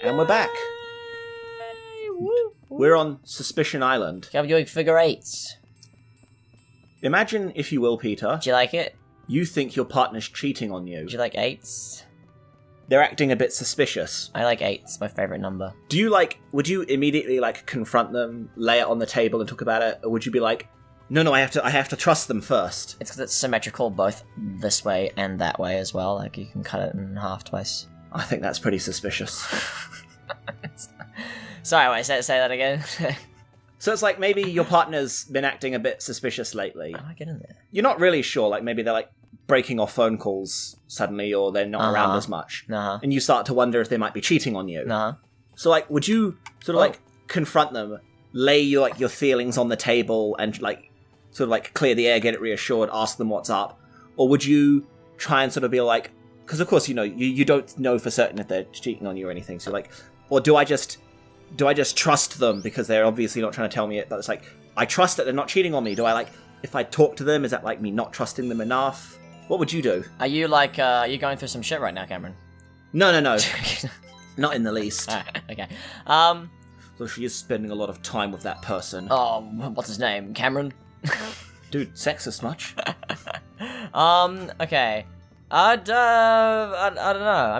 And we're back. We're on Suspicion Island. I'm doing figure eights. Imagine, if you will, Peter. Do you like it? You think your partner's cheating on you. Do you like eights? They're acting a bit suspicious. I like eights, my favourite number. Do you, would you immediately, confront them, lay it on the table and talk about it? Or would you be like, no, I have to trust them first? It's because it's symmetrical both this way and that way as well. Like, you can cut it in half twice. I think that's pretty suspicious. Sorry, wait, say that again. So it's like maybe your partner's been acting a bit suspicious lately. How do I get in there? You're not really sure, maybe they're breaking off phone calls suddenly, or they're not around as much. And you start to wonder if they might be cheating on you. So would you sort of confront them, lay your feelings on the table and sort of clear the air, get it reassured, ask them what's up? Or would you try and sort of be like, because of course, you don't know for certain if they're cheating on you or anything. So or do I just trust them because they're obviously not trying to tell me it, but it's I trust that they're not cheating on me. Do I if I talk to them, is that me not trusting them enough? What would you do? Are you are you going through some shit right now, Cameron? No. Not in the least. Okay. So she is spending a lot of time with that person. Oh, what's his name? Cameron? Dude, sexist much? Okay. I don't know.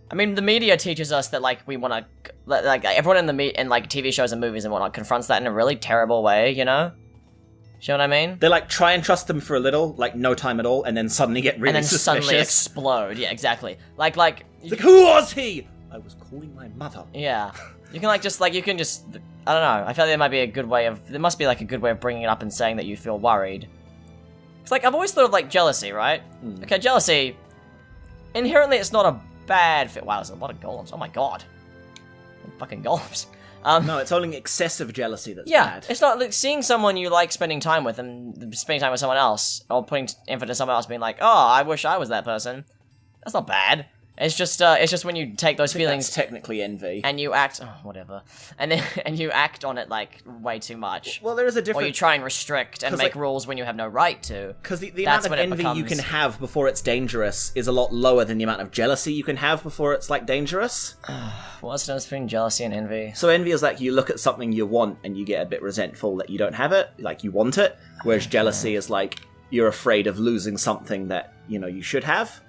I mean, the media teaches us that, we want to, everyone in TV shows and movies and whatnot confronts that in a really terrible way, you know? Do you know what I mean? They, try and trust them for a little, no time at all, and then suddenly get really suspicious. And then suddenly explode. Yeah, exactly. Who was he? I was calling my mother. Yeah. You can, I don't know. I feel like there must be, a good way of bringing it up and saying that you feel worried. It's I've always thought of, jealousy, right? Okay, jealousy, inherently it's not a bad fit. Wow, there's a lot of golems. Oh my god. Fucking golems. No, it's only excessive jealousy that's bad. It's not seeing someone you like spending time with and spending time with someone else, or putting effort into someone else being oh, I wish I was that person. That's not bad. It's just when you take those feelings, that's technically envy, and you act, whatever, and you act on it way too much. Well, there is a difference. Or you try and restrict and make rules when you have no right to. Because the amount of envy you can have before it's dangerous is a lot lower than the amount of jealousy you can have before it's dangerous. What's the difference between jealousy and envy? So envy is you look at something you want and you get a bit resentful that you don't have it, you want it. Whereas jealousy is you're afraid of losing something that you should have.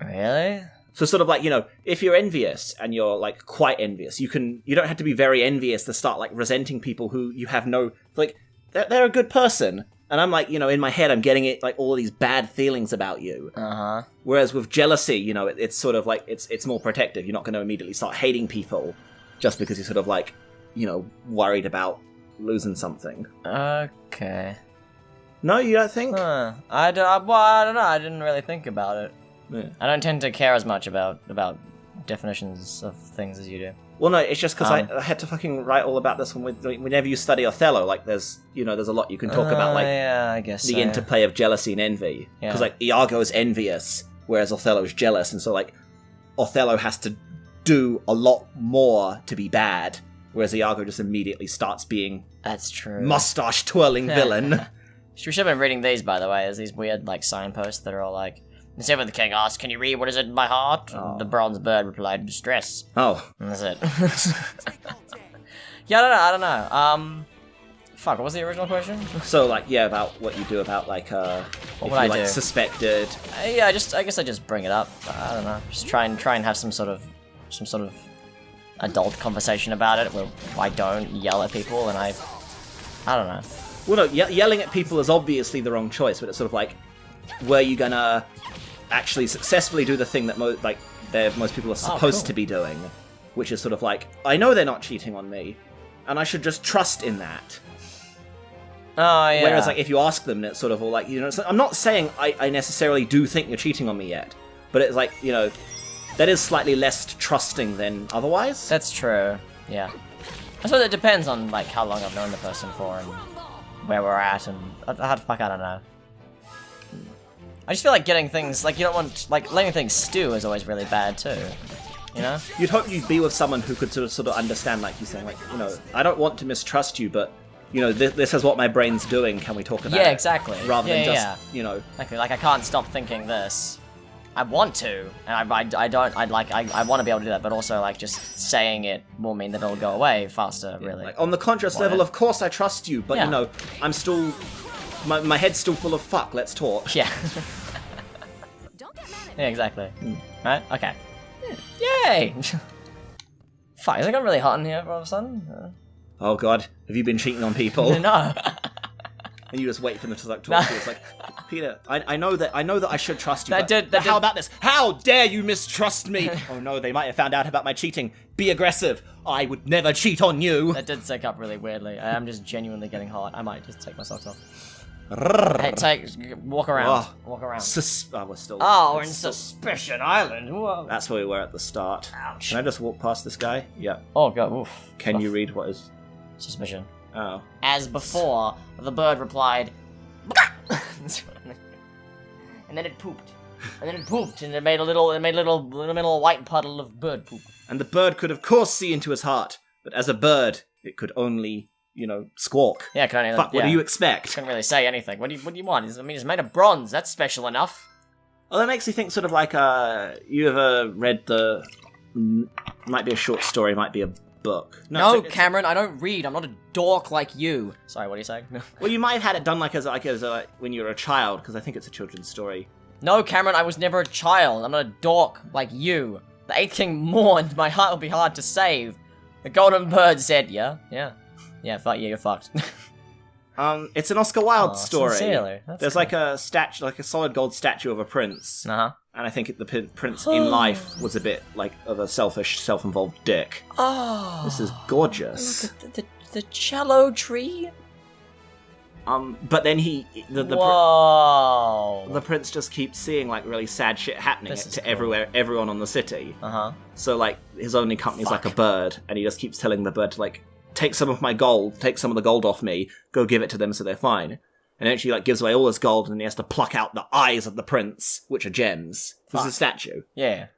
Really? So sort of if you're envious and you're quite envious, you don't have to be very envious to start resenting people who you have no they're a good person, and I'm in my head I'm getting it all these bad feelings about you. Whereas with jealousy, it's sort of it's more protective. You're not going to immediately start hating people just because you're sort of worried about losing something. Okay. No, you don't think? I don't know. I didn't really think about it. Yeah. I don't tend to care as much about definitions of things as you do. Well, no, it's just because I had to fucking write all about this whenever you study Othello. There's a lot you can talk about, yeah, I guess the interplay of jealousy and envy. Because Iago is envious, whereas Othello is jealous, and so Othello has to do a lot more to be bad, whereas Iago just immediately starts being that's true mustache twirling villain. We should have been reading these, by the way. There's these weird signposts that are all instead of the king asks, "Can you read what is in my heart?" Oh. The bronze bird replied, "Distress." Oh. And that's it. Yeah, I don't know. Fuck, what was the original question? So, about what you do about, what if would you're, I do? Suspected. Yeah, I guess I just bring it up. I don't know. Just try and have some sort of adult conversation about it where I don't yell at people and I don't know. Well, no, yelling at people is obviously the wrong choice, but it's sort of were you gonna actually successfully do the thing that most people are supposed to be doing, which is sort of I know they're not cheating on me, and I should just trust in that. Oh, yeah. Whereas, if you ask them, it's sort of all I'm not saying I necessarily do think you're cheating on me yet, but it's that is slightly less trusting than otherwise. That's true, yeah. I suppose it depends on, how long I've known the person for and where we're at, and how the fuck, I don't know. I just feel getting things, you don't want, letting things stew is always really bad, too. You know? You'd hope you'd be with someone who could sort of understand, you saying, I don't want to mistrust you, but, this is what my brain's doing, can we talk about it? Yeah, exactly. Rather than just, Exactly, I can't stop thinking this. I want to, and I don't. I want to be able to do that, but also like just saying it will mean that it'll go away faster. Really, like, on the conscious level, of course I trust you, but you know, I'm still, my head's still full of fuck. Let's talk. Yeah. Yeah, exactly. Right? Okay. Yay! Fuck, is it gotten really hot in here all of a sudden? Oh god, have you been cheating on people? No. And you just wait for them to like talk to you. It's like, Peter, I know that I should trust you. How about this? How dare you mistrust me? Oh no, they might have found out about my cheating. Be aggressive. I would never cheat on you. That did sync up really weirdly. I am just genuinely getting hot. I might just take my socks off. Hey, walk around. Walk around. We're still. Oh, we're in Suspicion Island. Whoa. That's where we were at the start. Ouch. Can I just walk past this guy? Yeah. Oh god. Oof. Can you read what is? Suspicion. Oh. As before, the bird replied, and then it pooped, and then it pooped, and it made a little white puddle of bird poop. And the bird could, of course, see into his heart, but as a bird, it could only, squawk. Yeah, can I? Fuck. Yeah. What do you expect? Can't really say anything. What do you want? It's made of bronze. That's special enough. Well, that makes me think sort of like you ever read might be a short story, might be a book. No, Cameron, I don't read. I'm not a dork like you. Sorry, what are you saying? Well, you might have had it done like when you were a child, because I think it's a children's story. No, Cameron, I was never a child. I'm not a dork like you. The Eighth King mourned. My heart will be hard to save. The Golden Bird said, yeah, fuck yeah, you're fucked. It's an Oscar Wilde story. Sincerely. There's like a statue, like a solid gold statue of a prince. Uh-huh. And I think the prince in life was a bit like of a selfish, self-involved dick. Oh, this is gorgeous. Look at the cello tree. But then the prince just keeps seeing like really sad shit happening to everyone on the city. Uh-huh. So like his only company's like a bird, and he just keeps telling the bird to like take some of my gold, take some of the gold off me, go give it to them so they're fine. And eventually, like, gives away all his gold, and he has to pluck out the eyes of the prince, which are gems. This is a statue. Yeah.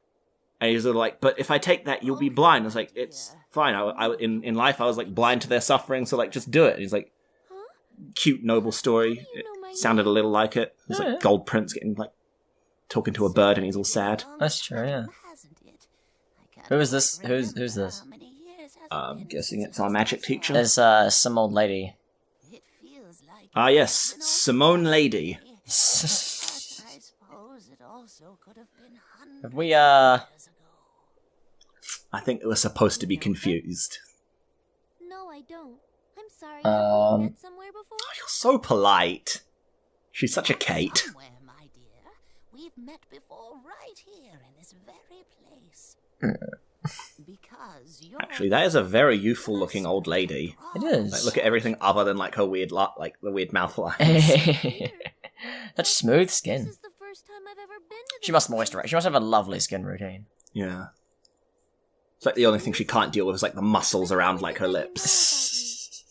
And he's sort of like, but if I take that, you'll be blind. I was like, it's fine. In life, I was, like, blind to their suffering, so, like, just do it. And he's like, cute, noble story. It sounded a little like it. It's like gold prince getting, like, talking to a bird, and he's all sad. That's true, yeah. Who is this? Who's this? I'm guessing it's our magic teacher. There's, some old lady. Ah, yes, Simone Lady. Have we, I think it was supposed to be confused. No, I don't. I'm sorry. Have we met somewhere before? Oh, you're so polite. She's such a Kate. Somewhere, my dear. We've met before right here in this very place. Because you're Actually, that is a very youthful-looking old lady. It is. Like, look at everything other than like her weird, like the weird mouth lines. Such smooth skin. This is the first time I've ever been to She must moisturize. She must have a lovely skin routine. Yeah. It's like the only thing she can't deal with is like the muscles around like her lips.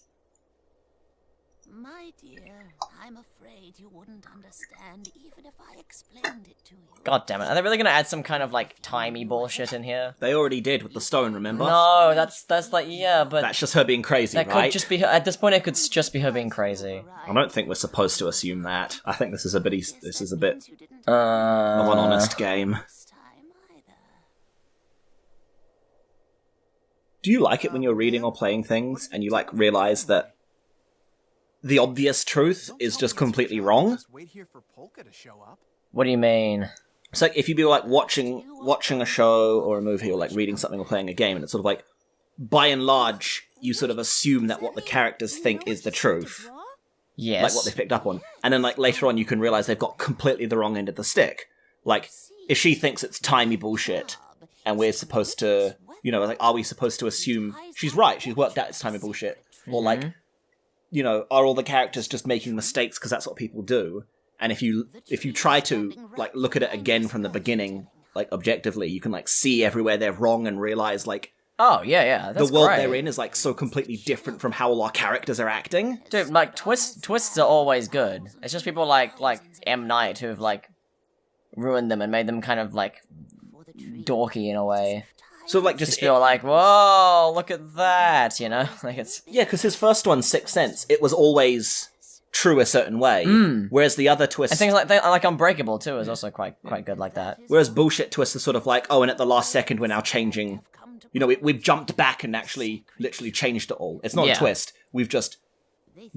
My dear, I'm afraid you wouldn't understand even if I explained it to you. God damn it. Are they really gonna add some kind of, like, timey bullshit in here? They already did with the stone, remember? No, that's like, yeah, but... That's just her being crazy, that right? could just be her, at this point, it could just be her being crazy. I don't think we're supposed to assume that. I think this is a bit of an honest game. Do you like it when you're reading or playing things and you, like, realize that the obvious truth is just completely wrong? What do you mean? It's like if you'd be like watching a show or a movie or like reading something or playing a game, and it's sort of like, by and large, you sort of assume that what the characters think is the truth. Yes. Like what they picked up on. And then like later on you can realize they've got completely the wrong end of the stick. Like, if she thinks it's timey bullshit, and we're supposed to, like, are we supposed to assume she's right, she's worked out it's timey bullshit? Or like, are all the characters just making mistakes because that's what people do? And if you try to, like, look at it again from the beginning, like, objectively, you can, like, see everywhere they're wrong and realize, like... Oh, yeah, that's the world great. they're in is, like, so completely different from how all our characters are acting. Dude, like, twists are always good. It's just people like M. Night who've, like, ruined them and made them kind of, like, dorky in a way. So, like, just feel like, whoa, look at that, Like, it's... Yeah, because his first one, Sixth Sense, it was always... true a certain way, whereas the other twists... And things like Unbreakable, too, is also quite good like that. Whereas bullshit twists are sort of like, oh, and at the last second we're now changing... You know, we've jumped back and actually literally changed it all. It's not a twist. We've just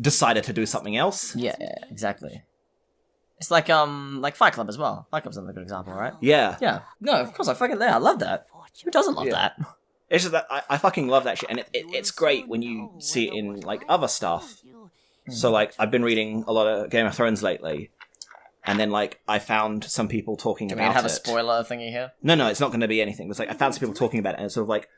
decided to do something else. Yeah, exactly. It's like Fight Club as well. Fight Club's another good example, right? Yeah. Yeah. No, of course, I love that. Who doesn't love that? It's just that I fucking love that shit, and it's great when you see it in, like, other stuff. So, like, I've been reading a lot of Game of Thrones lately, and then, like, I found some people talking about it. Do we have a spoiler thingy here? No, it's not going to be anything. It's like, I found some people talking about it, and it's sort of, like,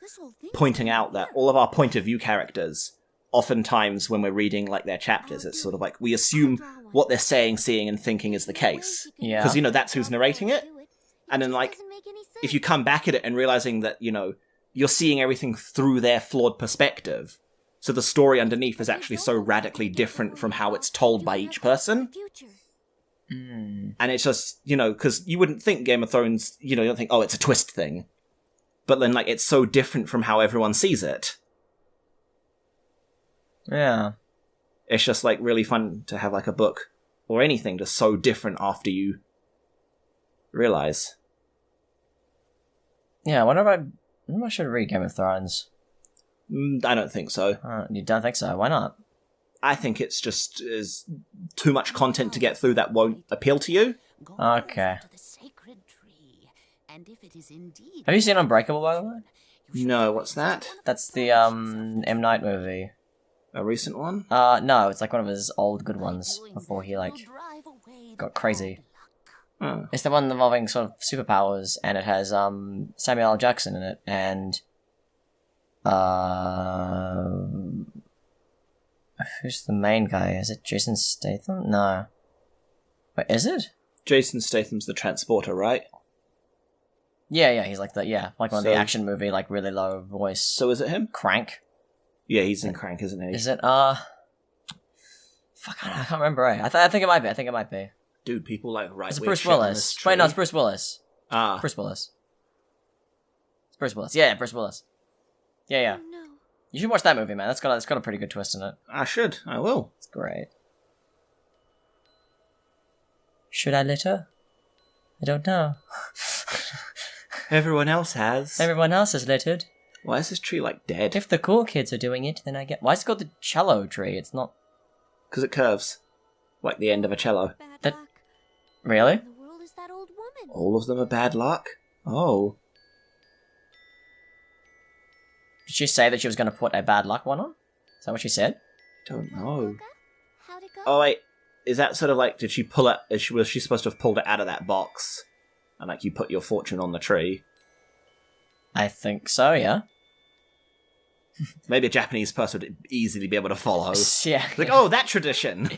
pointing out that all of our point of view characters, oftentimes when we're reading, like, their chapters, it's sort of like, we assume what they're saying, seeing, and thinking is the case. Yeah. Because, you know, that's who's narrating it. And then, like, if you come back at it and realizing that, you know, you're seeing everything through their flawed perspective, so the story underneath is actually so radically different from how it's told by each person. And it's just, you know, because you wouldn't think Game of Thrones, you know, you don't think, oh, it's a twist thing. But then, like, it's so different from how everyone sees it. Yeah. It's just, like, really fun to have, like, a book or anything just so different after you realize. Yeah, I wonder if I should read Game of Thrones. I don't think so. You don't think so? Why not? I think it's just is too much content to get through that won't appeal to you. Okay. Have you seen Unbreakable, by the way? No, what's that? That's the M. Night movie. A recent one? No, it's like one of his old good ones before he, like, got crazy. Oh. It's the one involving sort of superpowers, and it has Samuel L. Jackson in it, and who's the main guy? Is it Jason Statham? No. Wait, is it? Jason Statham's the transporter, right? Yeah, he's like like one of the action movie, like really low voice. So is it him? Crank? Yeah, he's in Crank, isn't he? Is it? Fuck, I can't remember. Right? I think it might be. Dude, people like right. It's Bruce Willis. Wait, no, it's Bruce Willis. Bruce Willis. It's Bruce Willis. Yeah, Bruce Willis. Yeah. Oh, no. You should watch that movie, man. It's got a pretty good twist in it. I should. I will. It's great. Should I litter? I don't know. Everyone else has. Everyone else has littered. Why is this tree, like, dead? If the cool kids are doing it, then I get... Why is it called the cello tree? It's not... Because it curves. Like the end of a cello. Bad luck. Really? In the world is that old woman? All of them are bad luck? Oh. Did she say that she was going to put a bad luck one on? Is that what she said? Don't know. How'd it go? Oh, wait. Is that sort of like, did she pull it, was she supposed to have pulled it out of that box? And, like, you put your fortune on the tree? I think so, yeah. Maybe a Japanese person would easily be able to follow. Yeah. Like, oh, that tradition!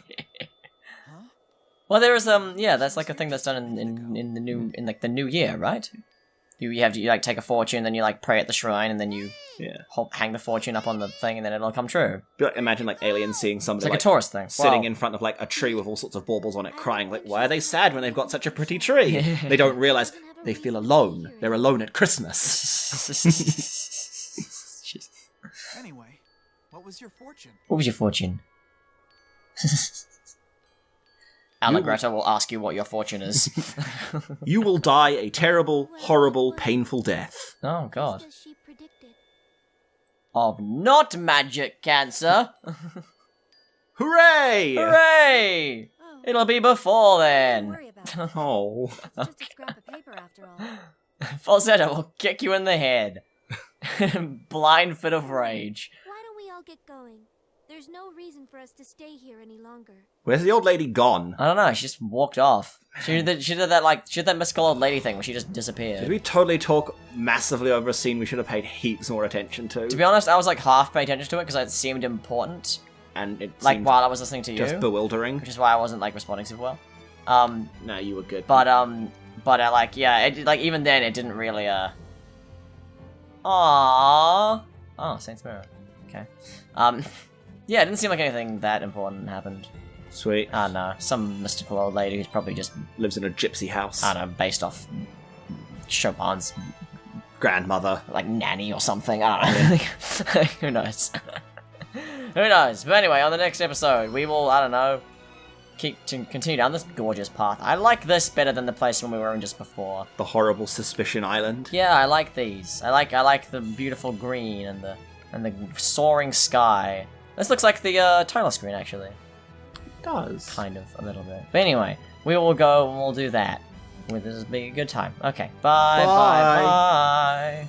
Well, there is, that's like a thing that's done in the new year, right? You like take a fortune, then you like pray at the shrine, and then you hang the fortune up on the thing, and then it'll come true. But imagine like aliens seeing somebody it's like a tourist thing, sitting in front of like a tree with all sorts of baubles on it, crying. Like, why are they sad when they've got such a pretty tree? They don't realize they feel alone. They're alone at Christmas. Anyway, what was your fortune? What was your fortune? Allegretta will ask you what your fortune is. You will die a terrible, horrible, painful death. Oh, God. Just as she predicted. Of not magic cancer. Hooray! Hooray! Oh, It'll be before don't then. worry about it. Oh. It's just a scrap of paper after all. Falsetto will kick you in the head. Blind fit of rage. Why don't we all get going? There's no reason for us to stay here any longer. Where's the old lady gone? I don't know, she just walked off. She did that mystical old lady thing where she just disappeared. Did we totally talk massively over a scene we should have paid heaps more attention to? To be honest, I was like half paying attention to it because it seemed important. And it Like seemed while I was listening to you. just bewildering. Which is why I wasn't like responding super well. No, you were good. But even then it didn't really Aww. Oh, Saint's Mirror. Okay. Yeah, it didn't seem like anything that important happened. Sweet. I don't know. Some mystical old lady who's probably just, Lives in a gypsy house. I don't know, based off Chopin's, Grandmother. like, nanny or something. I don't know. Who knows? Who knows? But anyway, on the next episode, we will, I don't know, continue down this gorgeous path. I like this better than the place when we were in just before. The horrible Suspicion Island. Yeah, I like these. I like the beautiful green and the soaring sky. This looks like the title screen, actually. It does. Kind of, a little bit. But anyway, we will go and we'll do that. This will be a good time. Okay, bye.